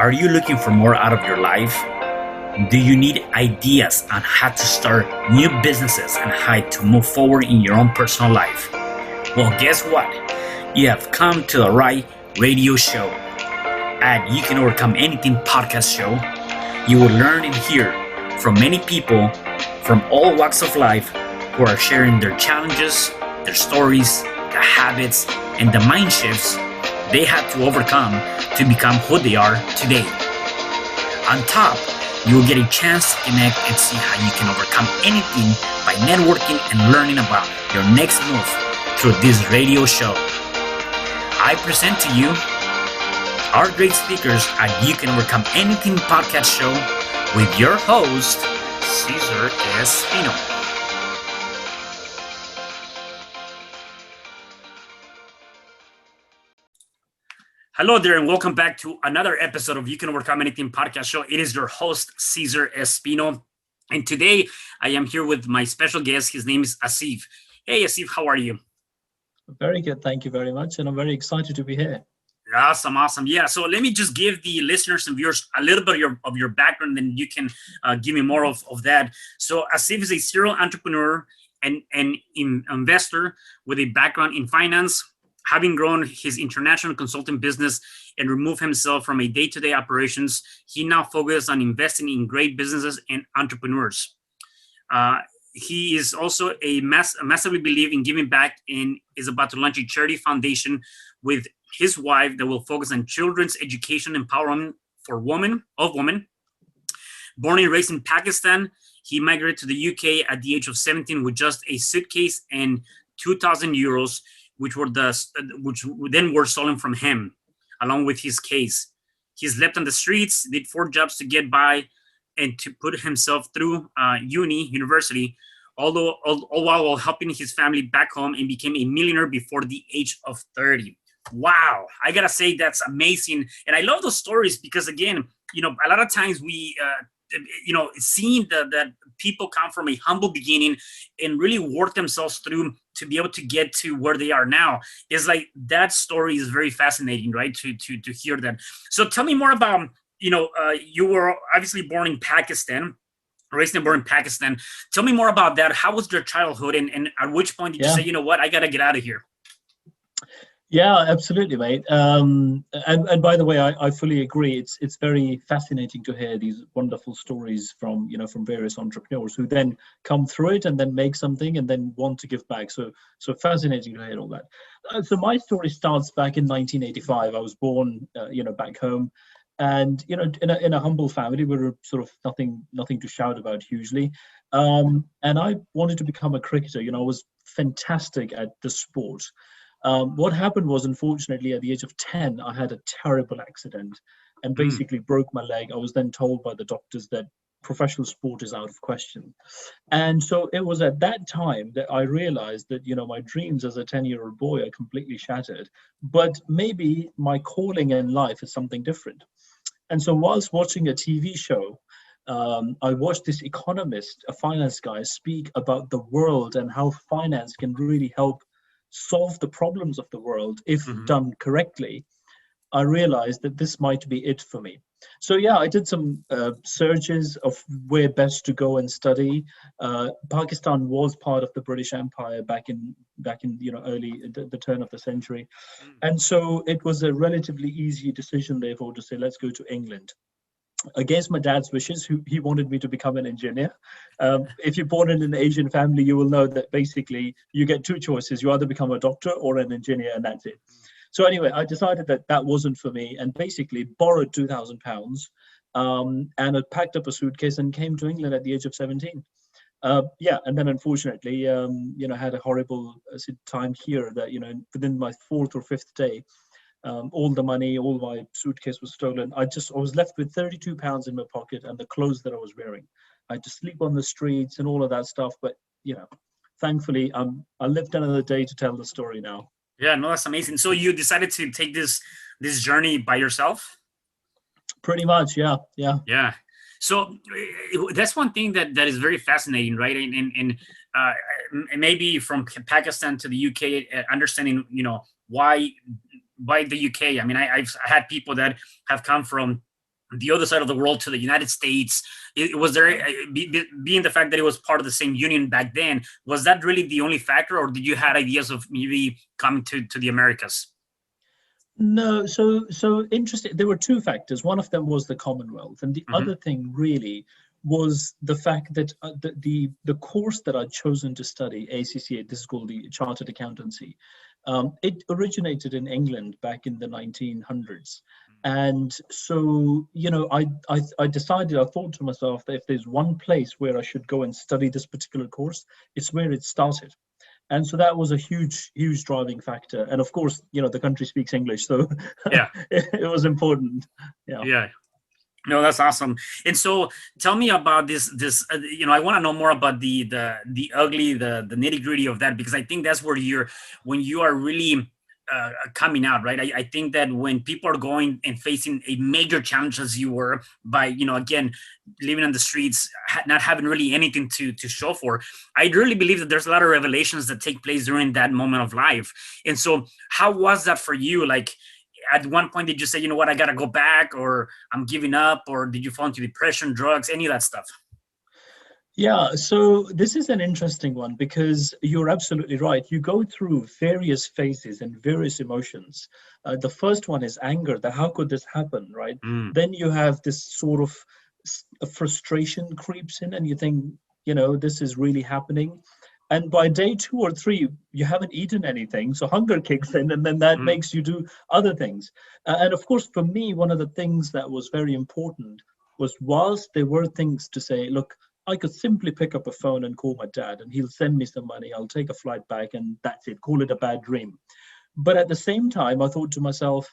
Are you looking for more out of your life? Do you need ideas on how to start new businesses and how to move forward in your own personal life? Well, guess what? You have come to the right radio show. At You Can Overcome Anything podcast show, you will learn and hear from many people from all walks of life who are sharing their challenges, their stories, the habits, and the mind shifts they had to overcome to become who they are today. On top, you will get a chance to connect and see how you can overcome anything by networking and learning about your next move through this radio show. I present to you our great speakers at You Can Overcome Anything podcast show with your host, Cesar Espino. Hello there, and welcome back to another episode of You Can Overcome Anything podcast show. It is your host, Cesar Espino. And today I am here with my special guest. His name is Asif. Hey, Asif, how are you? Very good. Thank you very much. And I'm very excited to be here. Awesome. Yeah, so let me just give the listeners and viewers a little bit of your background, and you can give me more of that. So Asif is a serial entrepreneur and investor with a background in finance, having grown his international consulting business and removed himself from a day-to-day operations. He now focuses on investing in great businesses and entrepreneurs. He is also massively believe in giving back and is about to launch a charity foundation with his wife that will focus on children's education empowerment for women. Born and raised in Pakistan, he migrated to the UK at the age of 17 with just a suitcase and 2,000 euros, which then were stolen from him, along with his case. He slept on the streets, did 4 jobs to get by, and to put himself through university, all while helping his family back home, and became a millionaire before the age of 30. Wow, I gotta say that's amazing, and I love those stories because, again, a lot of times we, seeing that people come from a humble beginning and really work themselves through to be able to get to where they are now, is like that story is very fascinating, right? To hear that. So tell me more about, you were obviously born in Pakistan, raised and born in Pakistan. Tell me more about that. How was your childhood, and at which point did you say, you know what, I gotta get out of here? Yeah, absolutely, mate. And by the way, I fully agree. It's very fascinating to hear these wonderful stories from various entrepreneurs who then come through it and then make something and then want to give back. So fascinating to hear all that. So my story starts back in 1985. I was born, back home, and in a humble family. We were sort of nothing to shout about hugely. And I wanted to become a cricketer. I was fantastic at the sport. What happened was, unfortunately, at the age of 10, I had a terrible accident and basically broke my leg. I was then told by the doctors that professional sport is out of question. And so it was at that time that I realized that, my dreams as a 10-year-old boy are completely shattered, but maybe my calling in life is something different. And so whilst watching a TV show, I watched this economist, a finance guy, speak about the world and how finance can really help solve the problems of the world if done correctly. I realized that this might be it for me. So yeah, I did some searches of where best to go and study. Pakistan was part of the British Empire back in early the turn of the century, and so it was a relatively easy decision, therefore, to say let's go to England. Against my dad's wishes, he wanted me to become an engineer. If you're born in an Asian family, you will know that basically you get 2 choices. You either become a doctor or an engineer, and that's it. So anyway, I decided that wasn't for me, and basically borrowed £2,000, and I packed up a suitcase and came to England at the age of 17. And then unfortunately, had a horrible time here that, within my 4th or 5th day, all the money, all my suitcase was stolen. I was left with £32 in my pocket and the clothes that I was wearing. I had to sleep on the streets and all of that stuff. But, thankfully, I lived another day to tell the story now. Yeah, no, that's amazing. So you decided to take this journey by yourself? Pretty much, yeah. Yeah. So that's one thing that is very fascinating, right? And maybe from Pakistan to the UK, understanding, why the UK. I mean, I've had people that have come from the other side of the world to the United States? Was there, being the fact that it was part of the same union back then, was that really the only factor, or did you had ideas of maybe coming to the Americas? No, so interesting. There were two factors. One of them was the Commonwealth, and the Mm-hmm. other thing really was the fact that the course that I'd chosen to study, ACCA, this is called the Chartered Accountancy, it originated in England back in the 1900s. And so, I decided, I thought to myself that if there's one place where I should go and study this particular course, it's where it started. And so that was a huge driving factor. And of course, the country speaks English, so Yeah, it was important. Yeah. yeah. No, that's awesome. And so, tell me about this. I want to know more about the ugly, the nitty gritty of that, because I think that's where when you are really coming out, right? I think that when people are going and facing a major challenge as you were, by again, living on the streets, not having really anything to show for, I really believe that there's a lot of revelations that take place during that moment of life. And so, how was that for you? Like, at one point, did you say, you know what, I gotta go back, or I'm giving up, or did you fall into depression, drugs, any of that stuff? Yeah, so this is an interesting one because you're absolutely right. You go through various phases and various emotions. The first one is anger, that how could this happen, right? Mm. Then you have this sort of frustration creeps in and you think, this is really happening. And by day 2 or 3, you haven't eaten anything. So hunger kicks in, and then that makes you do other things. And of course, for me, one of the things that was very important was, whilst there were things to say, look, I could simply pick up a phone and call my dad and he'll send me some money. I'll take a flight back and that's it. Call it a bad dream. But at the same time, I thought to myself,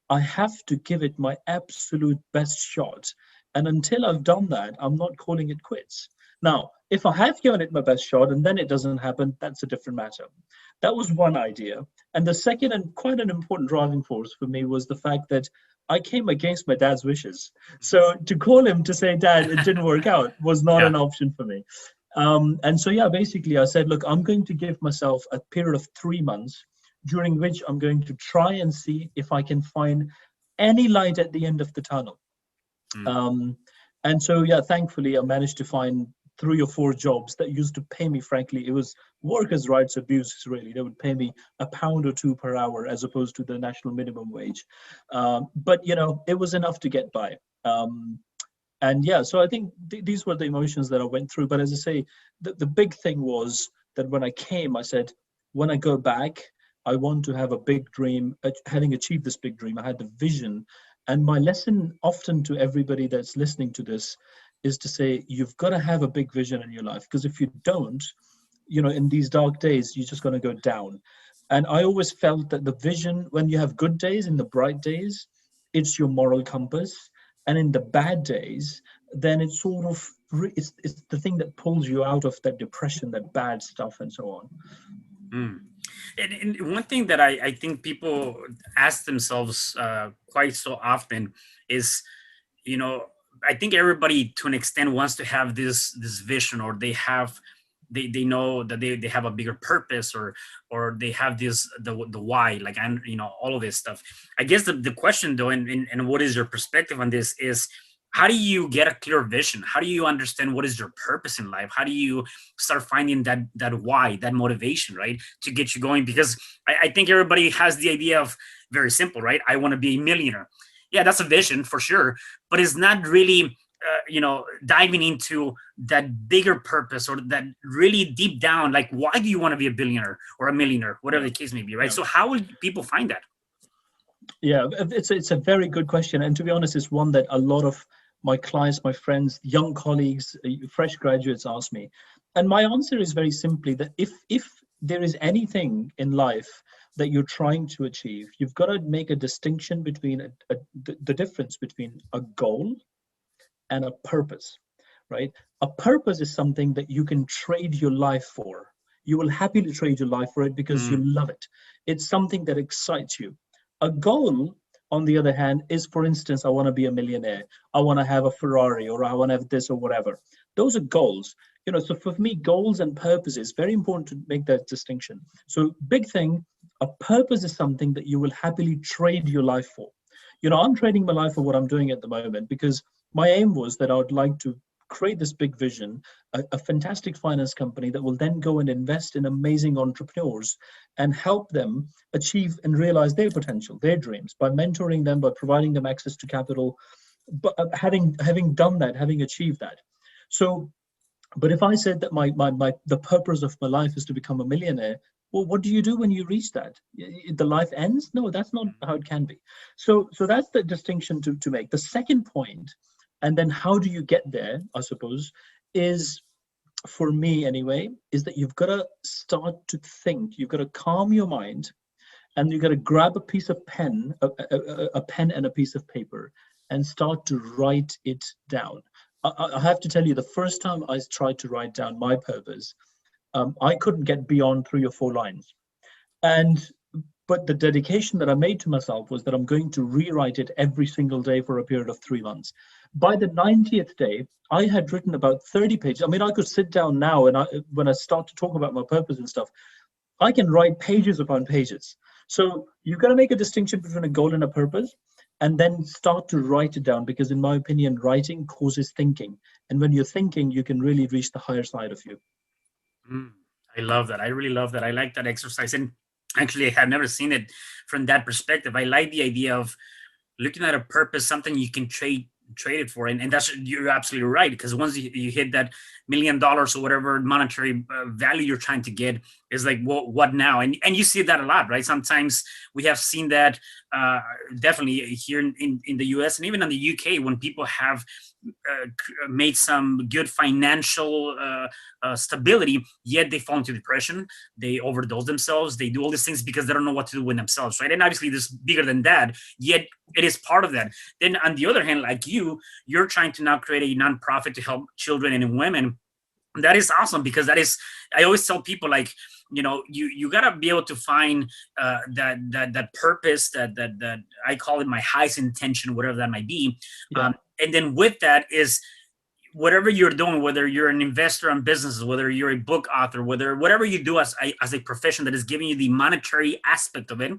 I have to give it my absolute best shot. And until I've done that, I'm not calling it quits. Now, if I have given it my best shot and then it doesn't happen, that's a different matter. That was one idea. And the second, and quite an important driving force for me, was the fact that I came against my dad's wishes. So to call him to say, Dad, it didn't work out, was not an option for me. And so, basically I said, look, I'm going to give myself a period of 3 months during which I'm going to try and see if I can find any light at the end of the tunnel. And so, thankfully I managed to find 3 or 4 jobs that used to pay me, frankly, it was workers' rights abuses, really. They would pay me £1 or 2 per hour as opposed to the national minimum wage. But, it was enough to get by. So I think these were the emotions that I went through. But as I say, the big thing was that when I came, I said, when I go back, I want to have a big dream. Having achieved this big dream, I had the vision. And my lesson often to everybody that's listening to this is to say, you've got to have a big vision in your life, because if you don't, in these dark days, you're just going to go down. And I always felt that the vision, when you have good days, in the bright days, it's your moral compass. And in the bad days, then it's sort of, it's the thing that pulls you out of that depression, that bad stuff, and so on. And one thing that I think people ask themselves quite so often is, I think everybody to an extent wants to have this vision, or they know that they have a bigger purpose, or they have the why, like, and all of this stuff. I guess the question though, and what is your perspective on this, is how do you get a clear vision? How do you understand what is your purpose in life? How do you start finding that why, that motivation, right, to get you going? Because I think everybody has the idea of, very simple, right? I want to be a millionaire. Yeah, that's a vision for sure, but it's not really, diving into that bigger purpose, or that really deep down, like, why do you want to be a billionaire or a millionaire, whatever the case may be, right? So how will people find that? Yeah, it's a very good question. And to be honest, it's one that a lot of my clients, my friends, young colleagues, fresh graduates ask me. And my answer is very simply that if there is anything in life that you're trying to achieve, you've got to make a distinction between the difference between a goal and a purpose, right? A purpose is something that you can trade your life for. You will happily trade your life for it because you love it. It's something that excites you. A goal, on the other hand, is, for instance, I want to be a millionaire. I want to have a Ferrari, or I want to have this or whatever. Those are goals. So for me, goals and purposes, very important to make that distinction. So big thing, a purpose is something that you will happily trade your life for. I'm trading my life for what I'm doing at the moment, because my aim was that I would like to create this big vision, a fantastic finance company that will then go and invest in amazing entrepreneurs and help them achieve and realize their potential, their dreams, by mentoring them, by providing them access to capital, but having done that, having achieved that. So, but if I said that the purpose of my life is to become a millionaire, well, what do you do when you reach that? The life ends? No, that's not how it can be. So that's the distinction to make. The second point, and then how do you get there, I suppose, is, for me anyway, is that you've got to start to think. You've got to calm your mind, and you've got to grab a piece of pen, a pen and a piece of paper, and start to write it down. I have to tell you, the first time I tried to write down my purpose, I couldn't get beyond 3 or 4 lines. But the dedication that I made to myself was that I'm going to rewrite it every single day for a period of 3 months. By the 90th day, I had written about 30 pages. I mean, I could sit down now, and when I start to talk about my purpose and stuff, I can write pages upon pages. So you've got to make a distinction between a goal and a purpose, and then start to write it down, because in my opinion, writing causes thinking. And when you're thinking, you can really reach the higher side of you. I love that. I really love that. I like that exercise. And actually, I have never seen it from that perspective. I like the idea of looking at a purpose, something you can trade it for. And that's, you're absolutely right, because once you hit that $1 million or whatever monetary value you're trying to get, is like, well, what now? And you see that a lot, right? Sometimes we have seen that definitely here in the US and even in the UK, when people have made some good financial stability, yet they fall into depression, they overdose themselves, they do all these things because they don't know what to do with themselves, right? And obviously this is bigger than that, yet it is part of that. Then on the other hand, like you're trying to now create a nonprofit to help children and women. That is awesome, because that is, I always tell people, like, you gotta be able to find that purpose, that I call it my highest intention, whatever that might be. Yeah. And then with that is whatever you're doing, whether you're an investor on businesses, whether you're a book author, whatever you do as a profession that is giving you the monetary aspect of it,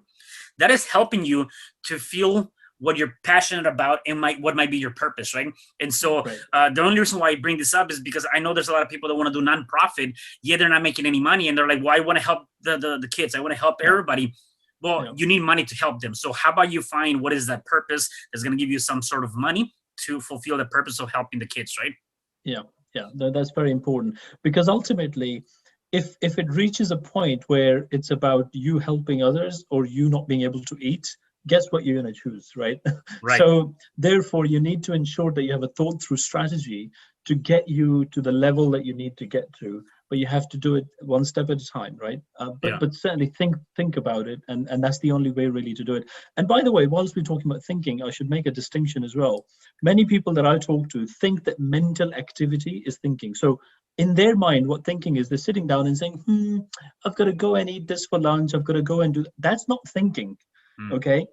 that is helping you to feel what you're passionate about and what might be your purpose, right? And so the only reason why I bring this up is because I know there's a lot of people that want to do nonprofit, yet they're not making any money, and they're like, well, I want to help the kids, I want to help everybody. Well, you need money to help them. So how about you find what is that purpose that's going to give you some sort of money to fulfill the purpose of helping the kids, right? Yeah, that's very important, because ultimately, if it reaches a point where it's about you helping others or you not being able to eat, guess what you're going to choose, right? So therefore, you need to ensure that you have a thought through strategy to get you to the level that you need to get to, but you have to do it one step at a time, right? But certainly think about it, and that's the only way really to do it. And by the way, whilst we're talking about thinking, I should make a distinction as well. Many people that I talk to think that mental activity is thinking. So in their mind, what thinking is, they're sitting down and saying, I've got to go and eat this for lunch, I've got to go and do. That's not thinking. Okay,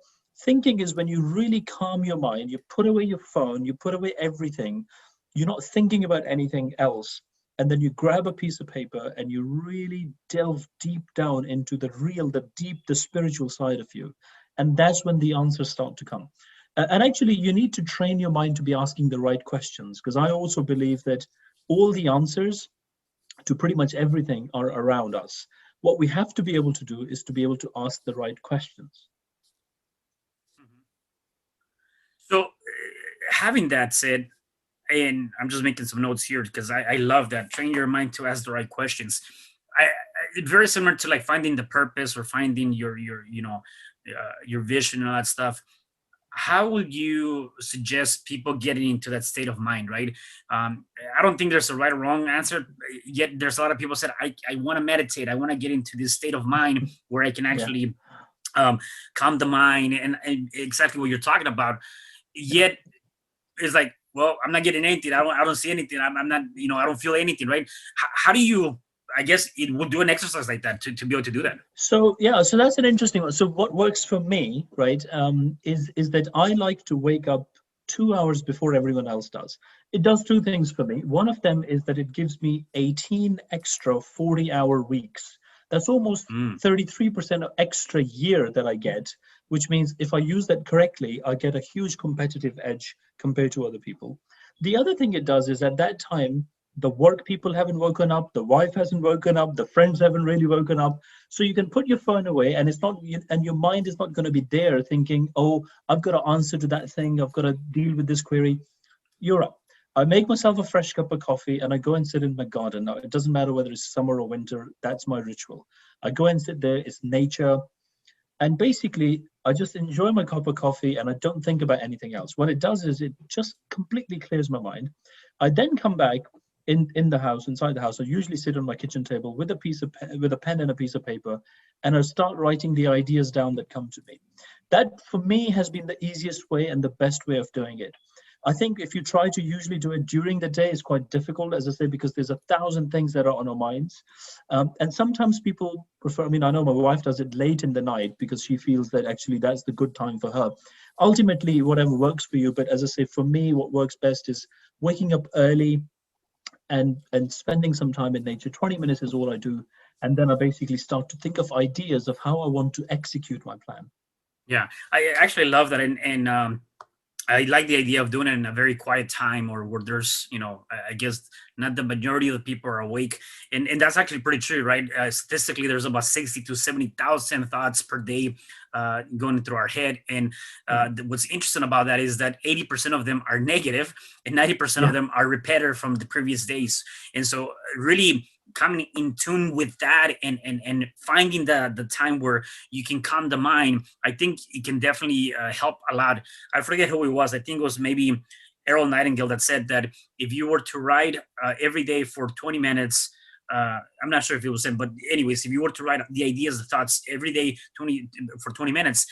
thinking is when you really calm your mind, you put away your phone, you put away everything, you're not thinking about anything else, and then you grab a piece of paper and you really delve deep down into the spiritual side of you, and that's when the answers start to come. And actually, you need to train your mind to be asking the right questions, because I also believe that all the answers to pretty much everything are around us. What we have to be able to do is to be able to ask the right questions. So having that said, and I'm just making some notes here because I love that. Train your mind to ask the right questions. It's very similar to like finding the purpose or finding your vision and all that stuff. How would you suggest people getting into that state of mind, right? I don't think there's a right or wrong answer, yet there's a lot of people said, I want to meditate. I want to get into this state of mind where I can actually calm the mind and exactly what you're talking about. Yet it's like, well, I'm not getting anything. I don't see anything. I'm not, I don't feel anything, right? How do you, I guess it will do an exercise like that to be able to do that. So that's an interesting one. So what works for me, right, is that I like to wake up 2 hours before everyone else does. It does 2 things for me. One of them is that it gives me 18 extra 40-hour weeks. That's almost 33% of extra year that I get which means if I use that correctly, I get a huge competitive edge compared to other people. The other thing it does is at that time, the work people haven't woken up, the wife hasn't woken up, the friends haven't really woken up. So you can put your phone away, and it's not, and your mind is not going to be there thinking, oh, I've got to answer to that thing, I've got to deal with this query. You're up. I make myself a fresh cup of coffee and I go and sit in my garden. Now, it doesn't matter whether it's summer or winter, that's my ritual. I go and sit there, it's nature. And basically, I just enjoy my cup of coffee and I don't think about anything else. What it does is it just completely clears my mind. I then come back in the house, inside the house. I usually sit on my kitchen table with a pen and a piece of paper, and I start writing the ideas down that come to me. That, for me, has been the easiest way and the best way of doing it. I think if you try to usually do it during the day, it's quite difficult, as I say, because there's 1,000 things that are on our minds. And sometimes people prefer, I mean, I know my wife does it late in the night because she feels that actually that's the good time for her. Ultimately, whatever works for you. But as I say, for me, what works best is waking up early and spending some time in nature. 20 minutes is all I do. And then I basically start to think of ideas of how I want to execute my plan. Yeah, I actually love that. And I like the idea of doing it in a very quiet time, or where there's, I guess not the majority of the people are awake. And that's actually pretty true, right? Statistically, there's about 60 to 70,000 thoughts per day going through our head. And what's interesting about that is that 80% of them are negative and 90% of them are repetitive from the previous days. And so really coming in tune with that and finding the time where you can calm the mind, I think it can definitely help a lot. I forget who it was. I think it was maybe Errol Nightingale that said that if you were to write every day for 20 minutes, I'm not sure if it was him, but anyways, if you were to write the ideas, the thoughts every day for 20 minutes,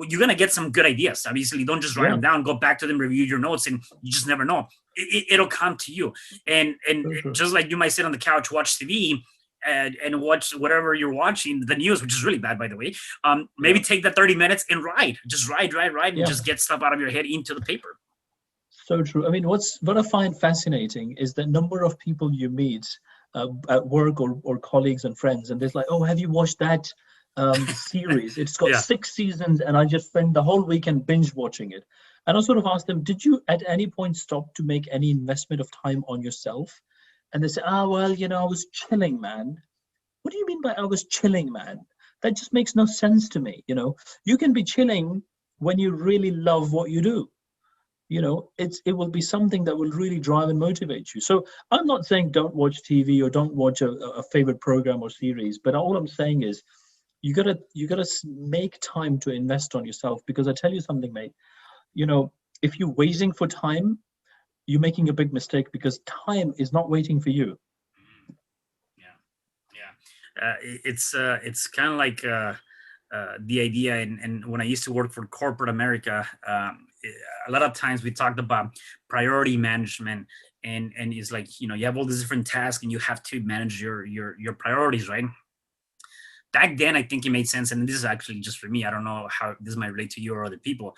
you're going to get some good ideas. Obviously, don't just write them down, go back to them, review your notes, and you just never know. It'll come to you. And just like you might sit on the couch, watch TV, and watch whatever you're watching, the news, which is really bad, by the way. Maybe take that 30 minutes and write. Just write, and just get stuff out of your head into the paper. So true. I mean, what I find fascinating is the number of people you meet at work or colleagues and friends, and there's like, oh, have you watched that series? It's got 6 seasons, and I just spent the whole weekend binge watching it. And I sort of asked them, did you at any point stop to make any investment of time on yourself? And they say, well, I was chilling, man. What do you mean by I was chilling, man? That just makes no sense to me. You can be chilling when you really love what you do. It will be something that will really drive and motivate you. So I'm not saying don't watch TV or don't watch a favorite program or series, but all I'm saying is you gotta make time to invest on yourself, because I tell you something, mate. If you're waiting for time, you're making a big mistake, because time is not waiting for you. It's kind of like the idea, and when I used to work for corporate America, a lot of times we talked about priority management, and it's like, you have all these different tasks and you have to manage your priorities, right? Back then, I think it made sense, and this is actually just for me. I don't know how this might relate to you or other people.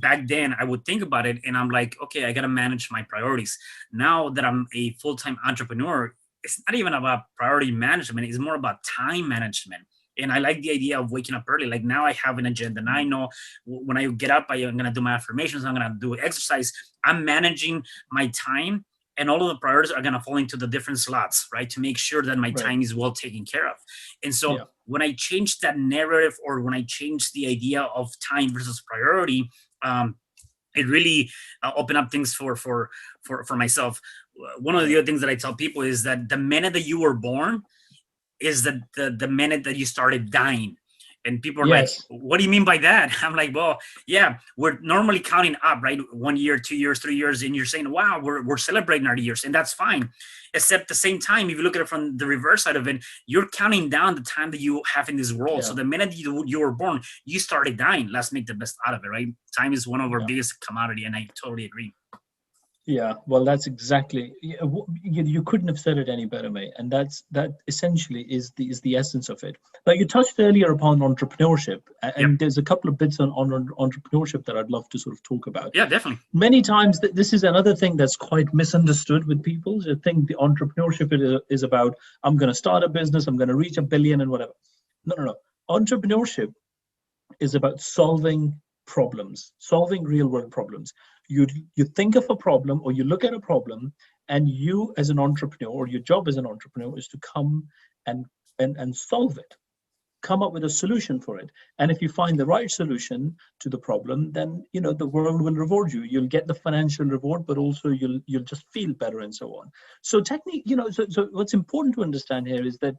Back then, I would think about it, and I'm like, okay, I got to manage my priorities. Now that I'm a full-time entrepreneur, it's not even about priority management. It's more about time management. And I like the idea of waking up early. Like, now I have an agenda, and I know when I get up, I'm going to do my affirmations. I'm going to do exercise. I'm managing my time, and all of the priorities are going to fall into the different slots, right? To make sure that my time is well taken care of. And so when I change that narrative, or when I change the idea of time versus priority, it really opened up things for myself. One of the other things that I tell people is that the minute that you were born is the minute that you started dying. And people are like, what do you mean by that? I'm like, well, yeah, we're normally counting up, right? 1 year, 2 years, 3 years. And you're saying, wow, we're celebrating our years. And that's fine. Except at the same time, if you look at it from the reverse side of it, you're counting down the time that you have in this world. So the minute you were born, you started dying. Let's make the best out of it, right? Time is one of our biggest commodity. And I totally agree. Yeah, well, that's exactly, you couldn't have said it any better, mate. And that essentially is the essence of it. Now, you touched earlier upon entrepreneurship, and there's a couple of bits on entrepreneurship that I'd love to sort of talk about. Yeah, definitely. Many times this is another thing that's quite misunderstood with people. I think the entrepreneurship is about, I'm going to start a business, I'm going to reach 1 billion and whatever. No. Entrepreneurship is about solving problems, solving real world problems. You think of a problem, or you look at a problem, and you as an entrepreneur, or your job as an entrepreneur, is to come and solve it, come up with a solution for it. And if you find the right solution to the problem, then the world will reward you. You'll get the financial reward, but also you'll just feel better, and so on. So technique, so what's important to understand here is that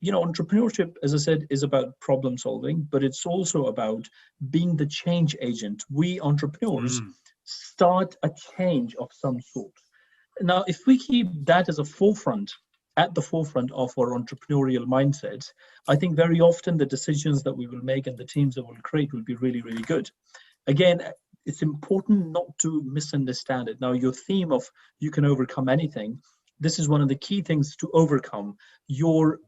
entrepreneurship, as I said, is about problem solving, but it's also about being the change agent. We entrepreneurs start a change of some sort. Now, if we keep that as at the forefront of our entrepreneurial mindset, I think very often the decisions that we will make and the teams that we'll create will be really, really good. Again, it's important not to misunderstand it. Now, your theme of you can overcome anything, this is one of the key things to overcome your,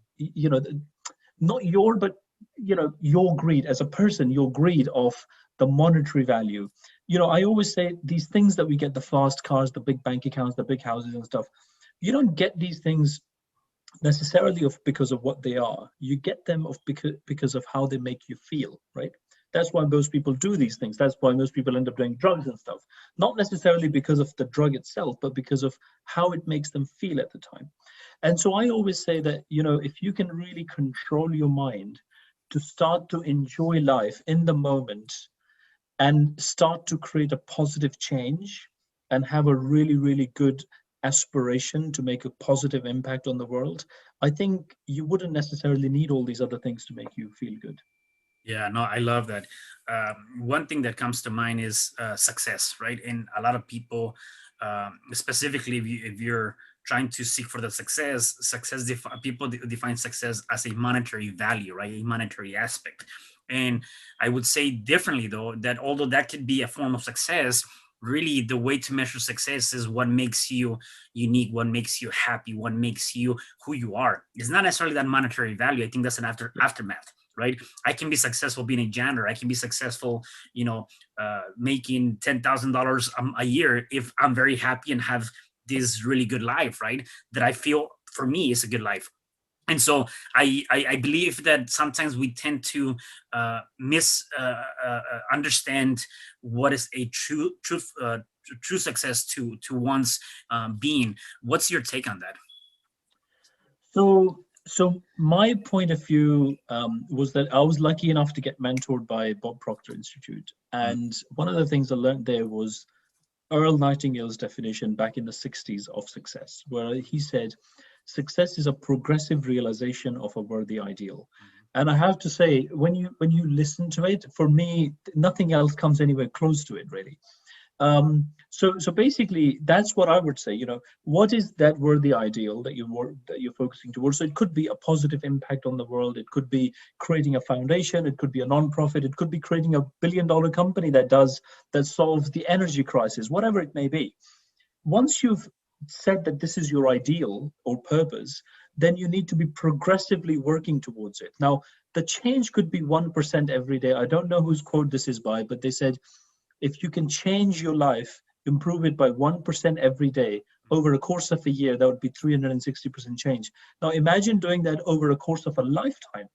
not your, but your greed as a person, your greed of the monetary value. I always say these things that we get, the fast cars, the big bank accounts, the big houses and stuff, you don't get these things necessarily because of what they are. You get them because of how they make you feel, right? That's why most people do these things. That's why most people end up doing drugs and stuff. Not necessarily because of the drug itself, but because of how it makes them feel at the time. And so I always say that, if you can really control your mind to start to enjoy life in the moment and start to create a positive change and have a really, really good aspiration to make a positive impact on the world, I think you wouldn't necessarily need all these other things to make you feel good. Yeah, no, I love that. One thing that comes to mind is success, right? And a lot of people, specifically if you're trying to seek for the people define success as a monetary value, right? A monetary aspect. And I would say differently, though, that although that could be a form of success, really the way to measure success is what makes you unique, what makes you happy, what makes you who you are. It's not necessarily that monetary value. I think that's an aftermath, right? I can be successful being a janitor. I can be successful, making $10,000 a year if I'm very happy and have this really good life, right? That I feel for me is a good life. And so I believe that sometimes we tend to understand what is a true success to one's being. What's your take on that? So my point of view was that I was lucky enough to get mentored by Bob Proctor Institute, and one of the things I learned there was Earl Nightingale's definition back in the 60s of success, where he said, success is a progressive realization of a worthy ideal. And I have to say, when you listen to it, for me, nothing else comes anywhere close to it, really. So basically, that's what I would say. What is that worthy ideal that you're focusing towards? So it could be a positive impact on the world. It could be creating a foundation. It could be a nonprofit. It could be creating a billion-dollar company that solves the energy crisis, whatever it may be. Once you've said that this is your ideal or purpose, then you need to be progressively working towards it. Now, the change could be 1% every day. I don't know whose quote this is by, but they said, if you can change your life, improve it by 1% every day over a course of a year, that would be 360% change. Now, imagine doing that over a course of a lifetime.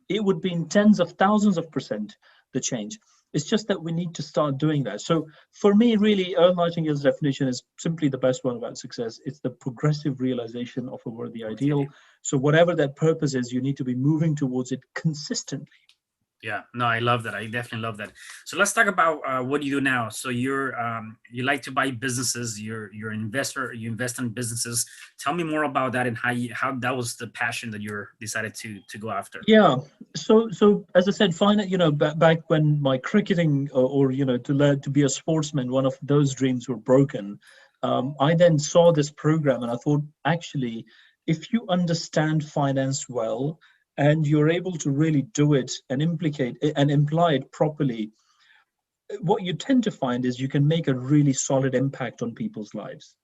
It would be in tens of thousands of percent the change. It's just that we need to start doing that. So for me, really, Earl Nightingale's definition is simply the best one about success. It's the progressive realization of a worthy ideal. So whatever that purpose is, you need to be moving towards it consistently. Yeah, no, I love that. I definitely love that. So let's talk about what you do now. So you like to buy businesses. You're an investor. You invest in businesses. Tell me more about that and how that was the passion that you decided to go after. Yeah. So as I said, back when my cricketing or to learn to be a sportsman, one of those dreams were broken. I then saw this program and I thought, actually, if you understand finance well, and you're able to really do it and imply it properly, what you tend to find is you can make a really solid impact on people's lives,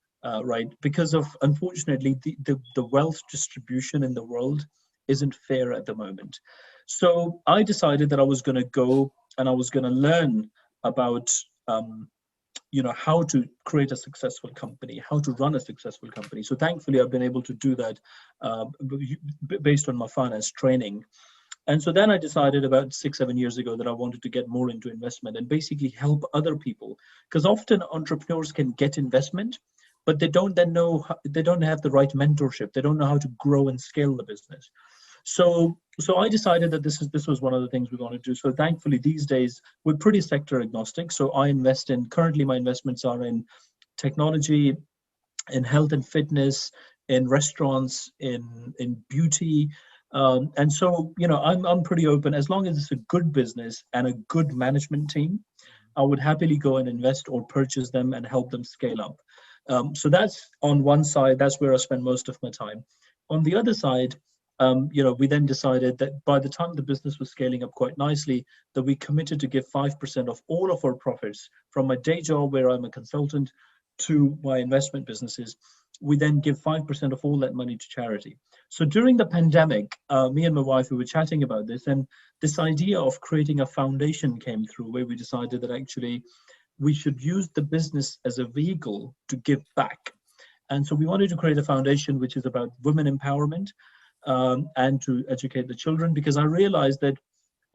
right? Because of, unfortunately, the wealth distribution in the world isn't fair at the moment. So I decided that I was going to go and I was going to learn about how to create a successful company, how to run a successful company. So thankfully, I've been able to do that based on my finance training. And so then I decided about 6, 7 years ago that I wanted to get more into investment and basically help other people. Because often entrepreneurs can get investment, but they don't then know, they don't have the right mentorship. They don't know how to grow and scale the business. So I decided that this was one of the things we want to do. So thankfully these days we're pretty sector agnostic. So I invest in, currently my investments are in technology, in health and fitness, in restaurants, in beauty. And so, you know, I'm pretty open as long as it's a good business and a good management team. I would happily go and invest or purchase them and help them scale up. So that's on one side, that's where I spend most of my time. On the other side, you know, we then decided that by the time the business was scaling up quite nicely, that we committed to give 5% of all of our profits from my day job, where I'm a consultant, to my investment businesses. We then give 5% of all that money to charity. So during the pandemic, me and my wife, we were chatting about this, and this idea of creating a foundation came through, where we decided that actually we should use the business as a vehicle to give back. And so we wanted to create a foundation which is about women empowerment, and to educate the children, because I realized that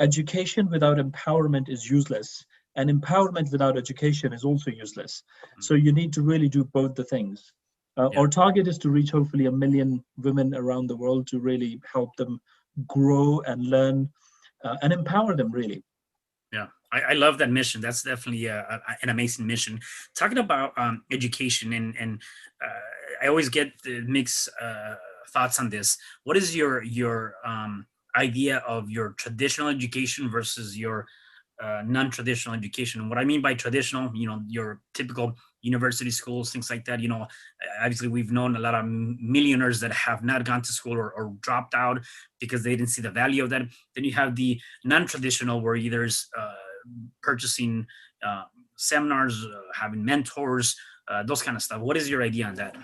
education without empowerment is useless, and empowerment without education is also useless. So you need to really do both the things. Yeah. Our target is to reach hopefully 1 million women around the world, to really help them grow and learn, and empower them, really. Yeah, I love that mission. That's definitely an amazing mission. Talking about education, and I always get the mixed thoughts on this. What is your idea of your traditional education versus your non-traditional education? And what I mean by traditional, you know, your typical university schools, things like that. You know, obviously we've known a lot of millionaires that have not gone to school, or dropped out because they didn't see the value of that. Then you have the non-traditional, where either is purchasing seminars, having mentors, those kind of stuff. What is your idea on that?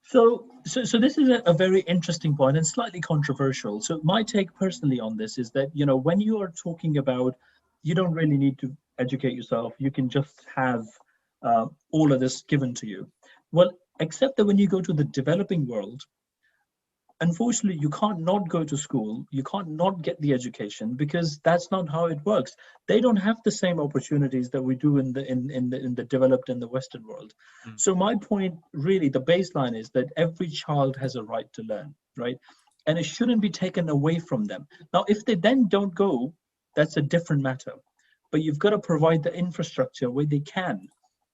So this is a very interesting point and slightly controversial. So my take personally on this is that, you know, when you are talking about, you don't really need to educate yourself. You can just have all of this given to you. Well, except that when you go to the developing world, unfortunately, you can't not go to school. You can't not get the education, because that's not how it works. They don't have the same opportunities that we do in the developed and the Western world. So my point, really, the baseline is that every child has a right to learn, right? And it shouldn't be taken away from them. Now, if they then don't go, that's a different matter. But you've got to provide the infrastructure where they can,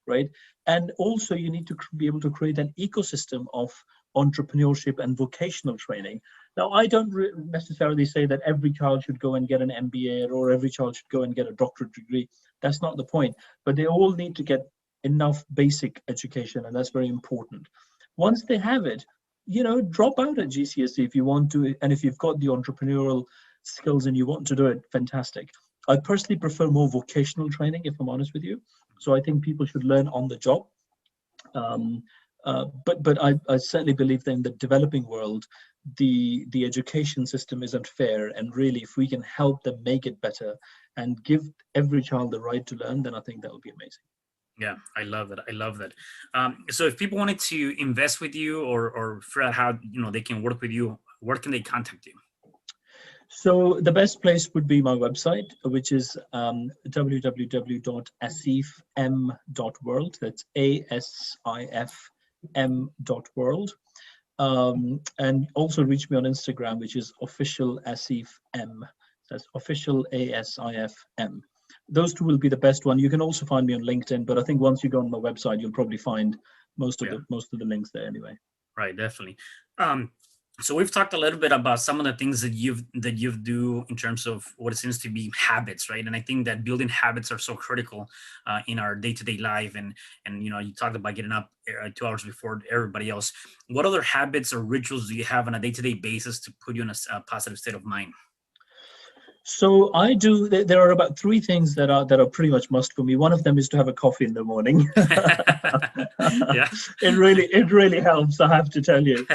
right? And also you need to be able to create an ecosystem of entrepreneurship and vocational training. Now, I don't necessarily say that every child should go and get an MBA, or every child should go and get a doctorate degree. That's not the point. But they all need to get enough basic education, and that's very important. Once they have it, you know, drop out at GCSE if you want to, and if you've got the entrepreneurial skills and you want to do it, fantastic. I personally prefer more vocational training, if I'm honest with you. So I think people should learn on the job. But I certainly believe that in the developing world, the education system isn't fair. And really, if we can help them make it better and give every child the right to learn, then I think that would be amazing. Yeah, I love that. I love that. So if people wanted to invest with you, or figure out how, you know, they can work with you, where can they contact you? So the best place would be my website, which is www.asifm.world. That's ASIFM.world. And also reach me on Instagram, which is official ASIFM. That's official ASIFM. Those two will be the best one. You can also find me on LinkedIn, but I think once you go on my website, you'll probably find most of the links there anyway. Right, definitely. So we've talked a little bit about some of the things that you've do in terms of what it seems to be habits, right? And I think that building habits are so critical in our day-to-day life. And you know, you talked about getting up 2 hours before everybody else. What other habits or rituals do you have on a day-to-day basis to put you in a positive state of mind? So I do. There are about 3 things that are pretty much must for me. One of them is to have a coffee in the morning. Yeah, It really helps, I have to tell you.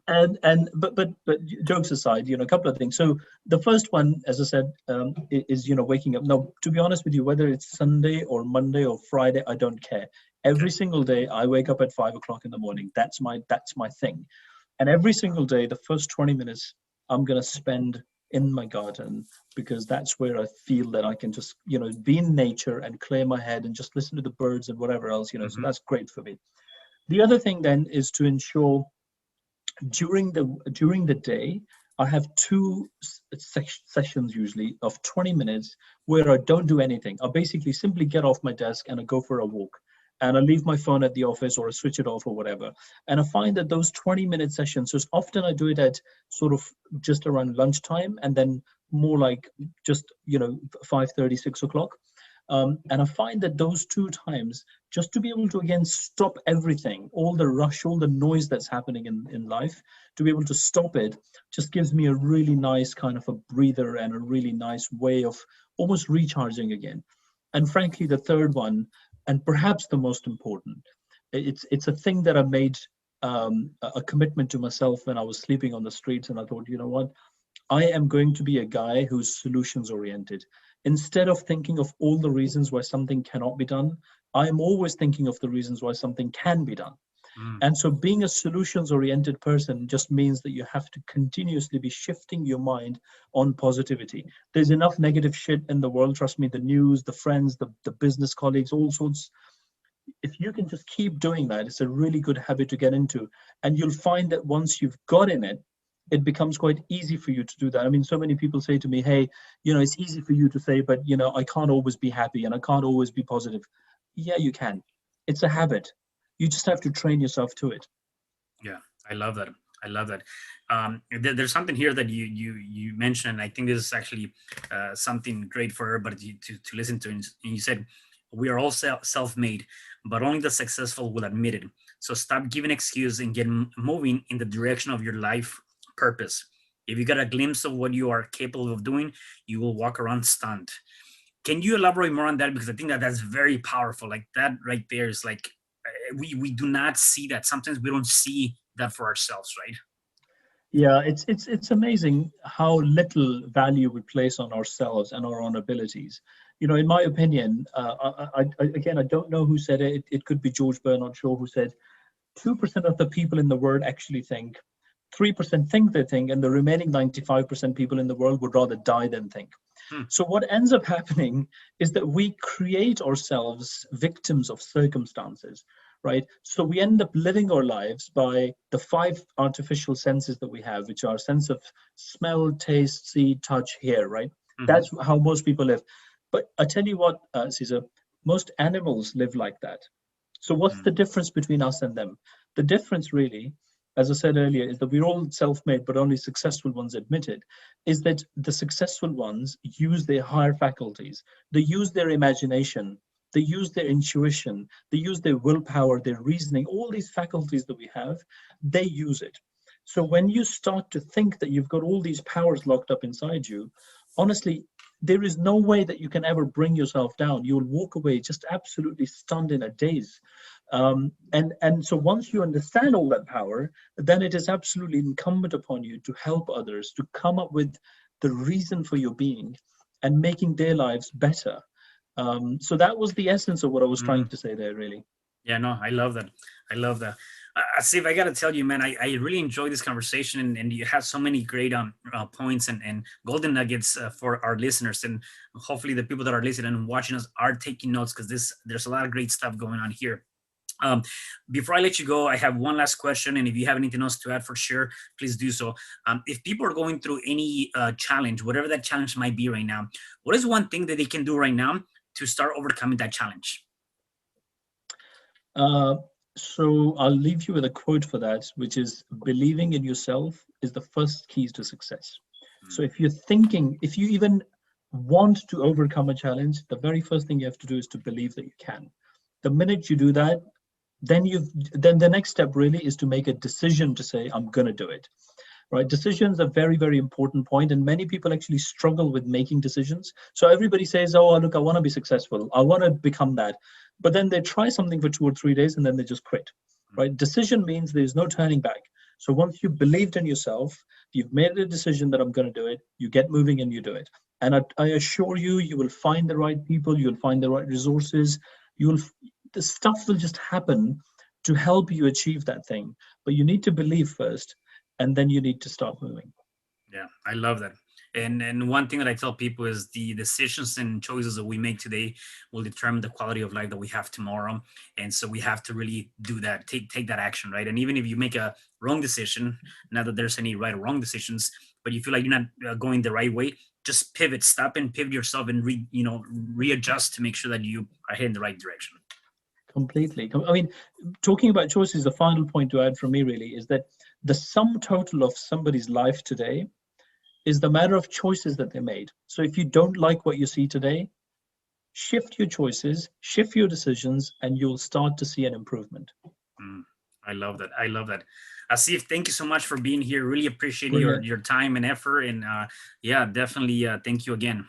But jokes aside, you know, a couple of things. So the first one, as I said, is, you know, waking up. Now, to be honest with you, whether it's Sunday or Monday or Friday, I don't care. Every single day, I wake up at 5 o'clock in the morning. That's my thing. And every single day, the first 20 minutes, I'm going to spend in my garden, because that's where I feel that I can just, be in nature and clear my head and just listen to the birds and whatever else, so Hmm. that's great for me. The other thing then is to ensure during the day, I have two sessions usually of 20 minutes where I don't do anything. I basically simply get off my desk and I go for a walk. And I leave my phone at the office or I switch it off or whatever. And I find that those 20-minute sessions, so often I do it at sort of just around lunchtime, and then more like just, 5:30, 6 o'clock. And I find that those two times, just to be able to again stop everything, all the rush, all the noise that's happening in life, to be able to stop it, just gives me a really nice kind of a breather and a really nice way of almost recharging again. And frankly, the third one, and perhaps the most important, it's a thing that I made a commitment to myself when I was sleeping on the streets, and I thought, you know what, I am going to be a guy who's solutions oriented. Instead of thinking of all the reasons why something cannot be done, I am always thinking of the reasons why something can be done. Mm. And so being a solutions oriented person just means that you have to continuously be shifting your mind on positivity. There's enough negative shit in the world, trust me, the news, the friends, the business colleagues, all sorts. If you can just keep doing that, it's a really good habit to get into. And you'll find that once you've got in it, it becomes quite easy for you to do that. I mean, so many people say to me, hey, it's easy for you to say, but, I can't always be happy and I can't always be positive. Yeah, you can. It's a habit. You just have to train yourself to it. Yeah, I love that. I love that. There's something here that you mentioned. I think this is actually something great for everybody to listen to. And you said we are all self-made, but only the successful will admit it. So stop giving excuse and get moving in the direction of your life purpose. If you got a glimpse of what you are capable of doing, you will walk around stunned. Can you elaborate more on that? Because I think that that's very powerful. Like that right there is like we do not see that. Sometimes we don't see that for ourselves, right? Yeah, it's amazing how little value we place on ourselves and our own abilities. In my opinion, again, I don't know who said it. It could be George Bernard Shaw who said 2% of the people in the world actually think, 3% think they think, and the remaining 95% people in the world would rather die than think. Hmm. So what ends up happening is that we create ourselves victims of circumstances, right? So we end up living our lives by the 5 artificial senses that we have, which are sense of smell, taste, see, touch, hear, right? Mm-hmm. That's how most people live. But I tell you what, Caesar, most animals live like that. So what's the difference between us and them? The difference really, as I said earlier, is that we're all self-made, but only successful ones admit it, is that the successful ones use their higher faculties. They use their imagination. They use their intuition. They use their willpower, their reasoning, all these faculties that we have, they use it. So when you start to think that you've got all these powers locked up inside you, honestly, there is no way that you can ever bring yourself down. You'll walk away just absolutely stunned in a daze. And so once you understand all that power, then it is absolutely incumbent upon you to help others to come up with the reason for your being and making their lives better. So that was the essence of what I was trying to say there, really. Yeah, no, I love that. I love that. Asif, I got to tell you, man, I really enjoyed this conversation, and you have so many great points and golden nuggets for our listeners. And hopefully the people that are listening and watching us are taking notes, because there's a lot of great stuff going on here. Um, Before I let you go, I have one last question, and if you have anything else to add, for sure, please do so. If people are going through any challenge, whatever that challenge might be right now, what is one thing that they can do right now to start overcoming that challenge? So I'll leave you with a quote for that, which is believing in yourself is the first keys to success. So if you even want to overcome a challenge, the very first thing you have to do is to believe that you can. The minute you do that, then the next step really is to make a decision to say, I'm going to do it. Right? Decisions are a very, very important point, and many people actually struggle with making decisions. So everybody says, oh, look, I want to be successful. I want to become that. But then they try something for 2 or 3 days and then they just quit. Right? Decision means there's no turning back. So once you believed in yourself, you've made a decision that I'm going to do it, you get moving and you do it. And I assure you, you will find the right people, you'll find the right resources, the stuff will just happen to help you achieve that thing. But you need to believe first, and then you need to start moving. Yeah, I love that. And one thing that I tell people is the decisions and choices that we make today will determine the quality of life that we have tomorrow. And so we have to really do that, take that action, right? And even if you make a wrong decision, not that there's any right or wrong decisions, but you feel like you're not going the right way, just pivot, stop and pivot yourself and readjust to make sure that you are heading the right direction. Completely. I mean, talking about choices, the final point to add from me really is that the sum total of somebody's life today is the matter of choices that they made. So if you don't like what you see today, shift your choices, shift your decisions, and you'll start to see an improvement. I love that. I love that. Asif, thank you so much for being here. Really appreciate Brilliant. your time and effort. And yeah, definitely thank you again.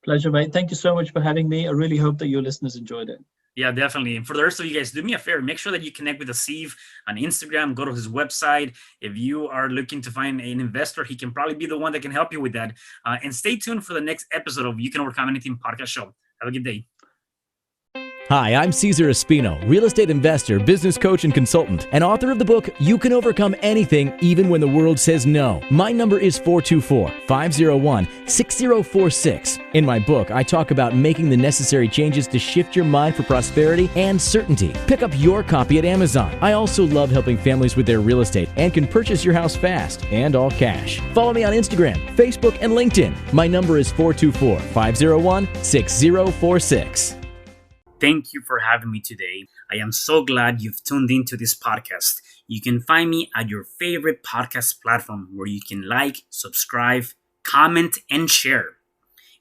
Pleasure, mate. Thank you so much for having me. I really hope that your listeners enjoyed it. Yeah, definitely. And for the rest of you guys, do me a favor. Make sure that you connect with Asif on Instagram. Go to his website. If you are looking to find an investor, he can probably be the one that can help you with that. And stay tuned for the next episode of You Can Overcome Anything podcast show. Have a good day. Hi, I'm Cesar Espino, real estate investor, business coach, and consultant, and author of the book, You Can Overcome Anything, Even When the World Says No. My number is 424-501-6046. In my book, I talk about making the necessary changes to shift your mind for prosperity and certainty. Pick up your copy at Amazon. I also love helping families with their real estate and can purchase your house fast and all cash. Follow me on Instagram, Facebook, and LinkedIn. My number is 424-501-6046. Thank you for having me today. I am so glad you've tuned into this podcast. You can find me at your favorite podcast platform where you can like, subscribe, comment, and share.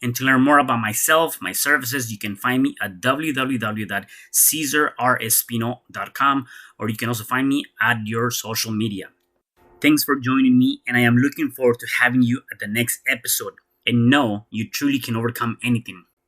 And to learn more about myself, my services, you can find me at www.cesarrespino.com, or you can also find me at your social media. Thanks for joining me, and I am looking forward to having you at the next episode. And know you truly can overcome anything.